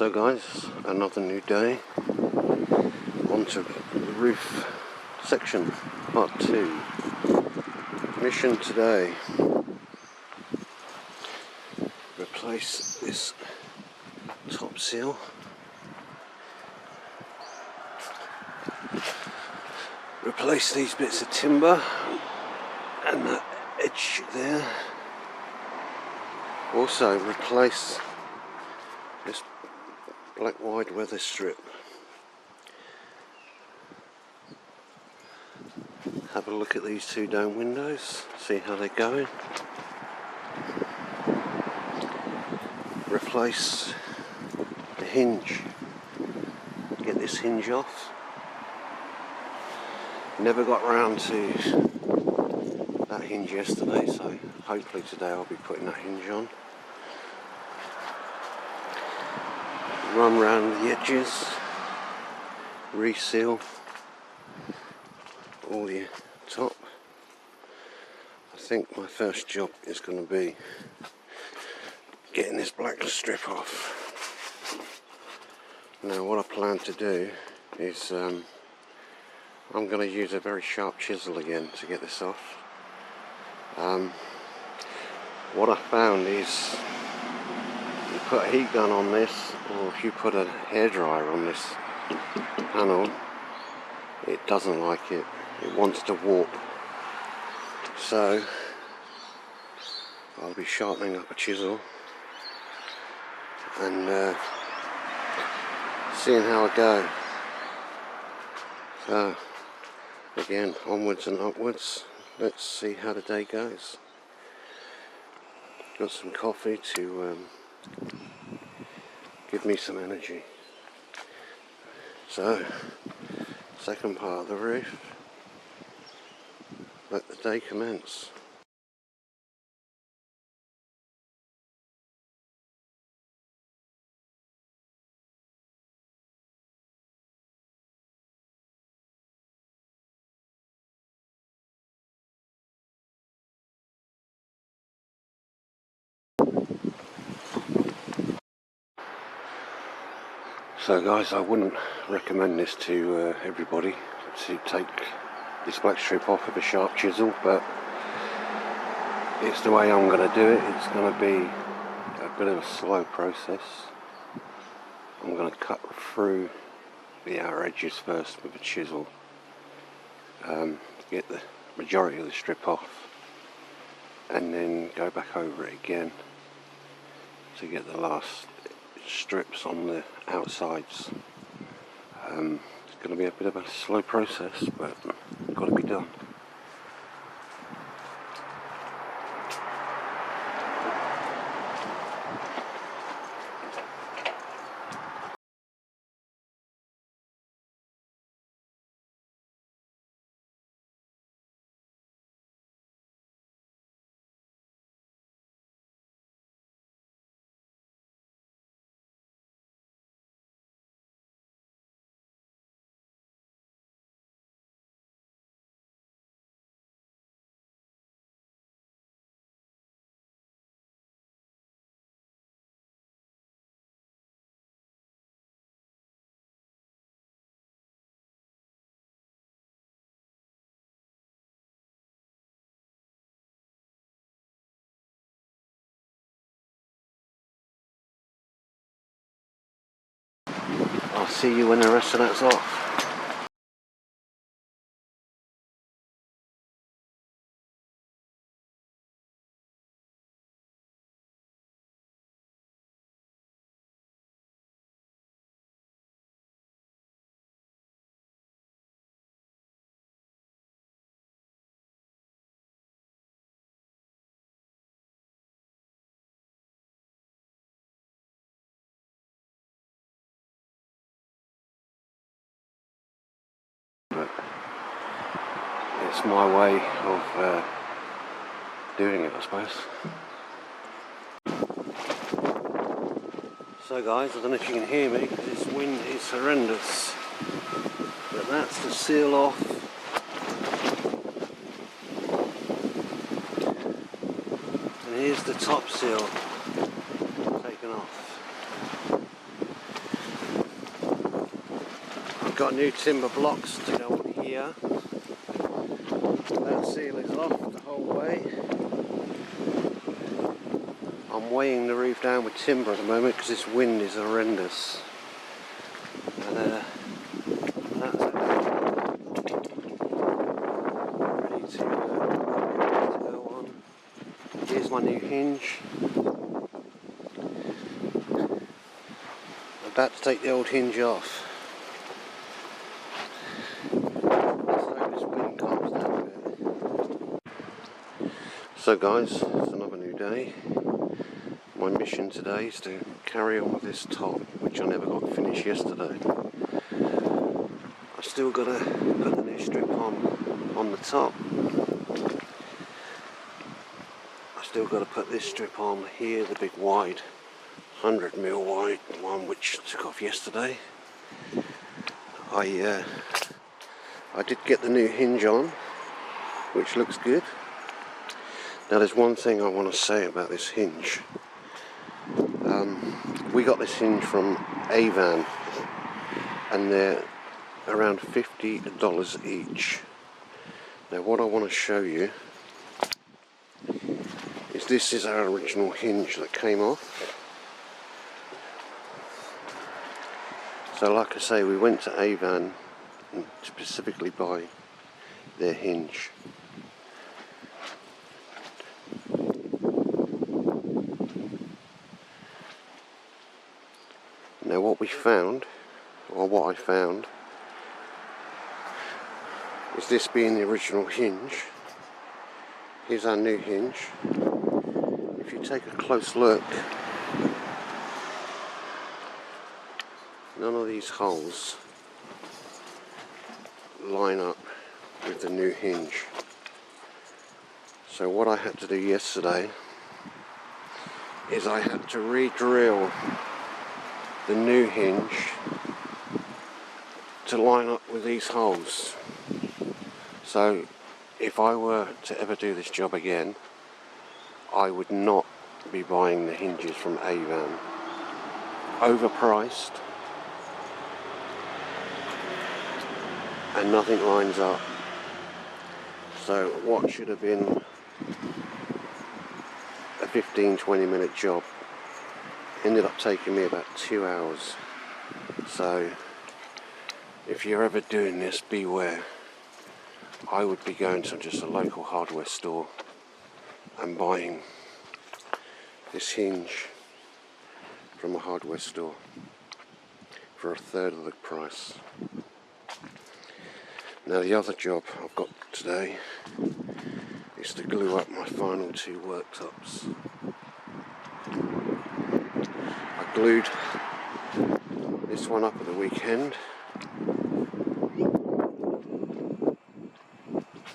So guys, another new day. Onto the roof section, part 2. Mission today: replace this top seal. Replace these bits of timber and that edge there. Also replace this black wide weather strip. Have a look at these two dome windows, see how they're going. Replace the hinge, get this hinge off. Never got round to that hinge yesterday, so hopefully today I'll be putting that hinge on. Run round the edges, reseal all the top. I think my first job is going to be getting this black strip off. Now what I plan to do is I'm going to use a very sharp chisel again to get this off. What I found is you put a heat gun on this, or if you put a hairdryer on this panel, it doesn't like it. It wants to warp. So I'll be sharpening up a chisel and seeing how I go. So again, onwards and upwards. Let's see how the day goes. Got some coffee to give me some energy. So, second part of the roof. Let the day commence. So guys, I wouldn't recommend this to everybody, to take this black strip off with a sharp chisel, but it's the way I'm going to do it. It's going to be a bit of a slow process. I'm going to cut through the outer edges first with a chisel, get the majority of the strip off, and then go back over it again to get the last strips on the outsides. It's going to be a bit of a slow process, but it's got to be done. I'll see you when the rest of that's off. But it's my way of doing it, I suppose. So guys, I don't know if you can hear me, because this wind is horrendous. But that's the seal off. And here's the top seal taken off. got new timber blocks to go on here. That seal is off the whole way. I'm weighing the roof down with timber at the moment because this wind is horrendous. And that's ready to go on. Here's my new hinge. I'm about to take the old hinge off. So guys, it's another new day. My mission today is to carry on with this top, which I never got finished yesterday. I still got to put the new strip on the top. I still got to put this strip on here, the big wide 100mm wide one which I took off yesterday. I did get the new hinge on, which looks good. Now there's one thing I want to say about this hinge. We got this hinge from Avan and they're around $50 each. Now what I want to show you is this is our original hinge that came off. So like I say, we went to Avan and specifically buy their hinge. Now what we found, or what I found, is this being the original hinge. Here's our new hinge. If you take a close look, none of these holes line up with the new hinge. So what I had to do yesterday is I had to re-drill the new hinge to line up with these holes. So if I were to ever do this job again, I would not be buying the hinges from Avan. Overpriced and nothing lines up. So what should have been a 15-20 minute job ended up taking me about 2 hours. So if you're ever doing this, beware. I would be going to just a local hardware store and buying this hinge from a hardware store for 1/3 of the price. Now the other job I've got today is to glue up my final 2 worktops. I glued this one up at the weekend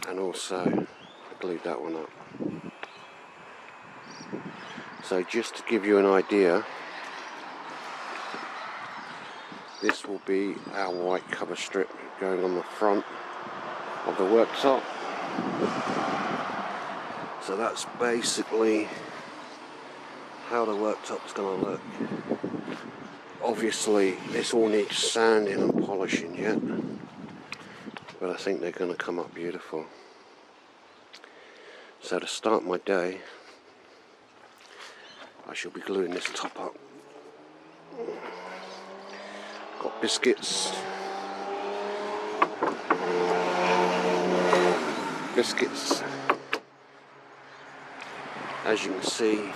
and also I glued that one up. So just to give you an idea, this will be our white cover strip going on the front of the worktop. So that's basically how the worktop is going to look. Obviously this all needs sanding and polishing yet, but I think they're going to come up beautiful. So to start my day, I shall be gluing this top up. Got biscuits. As you can see,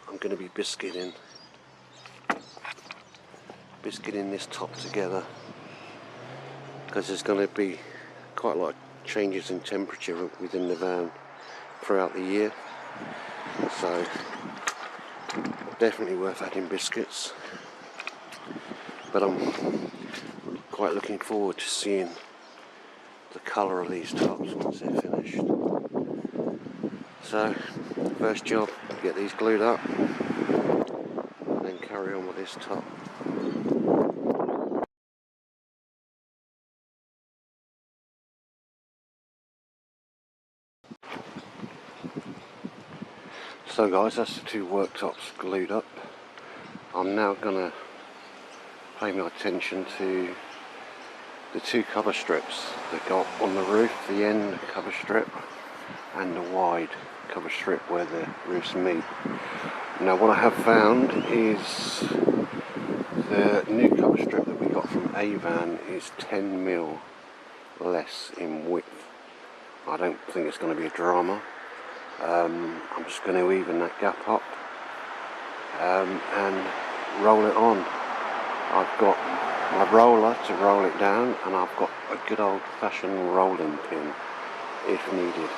I'm going to be biscuiting this top together because there's going to be quite a lot of changes in temperature within the van throughout the year, so definitely worth adding biscuits. But I'm quite looking forward to seeing the colour of these tops once they're finished. So first job, get these glued up and then carry on with this top. So guys, that's the 2 worktops glued up. I'm now gonna pay my attention to the two cover strips that go up on the roof, the end cover strip and the wide cover strip where the roofs meet. Now what I have found is the new cover strip that we got from Avan is 10mm less in width. I don't think it's going to be a drama. I'm just going to even that gap up and roll it on. I've got my roller to roll it down, and I've got a good old fashioned rolling pin if needed.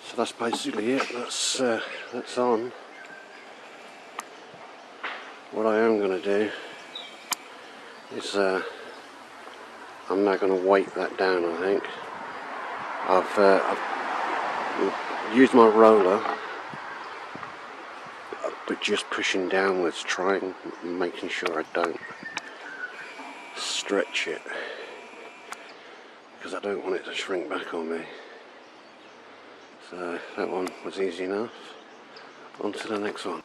So that's basically it. That's on. What I am going to do is I'm now going to weight that down. I think I've used my roller, but just pushing downwards, trying, making sure I don't stretch it, because I don't want it to shrink back on me. So that one was easy enough. On to the next one.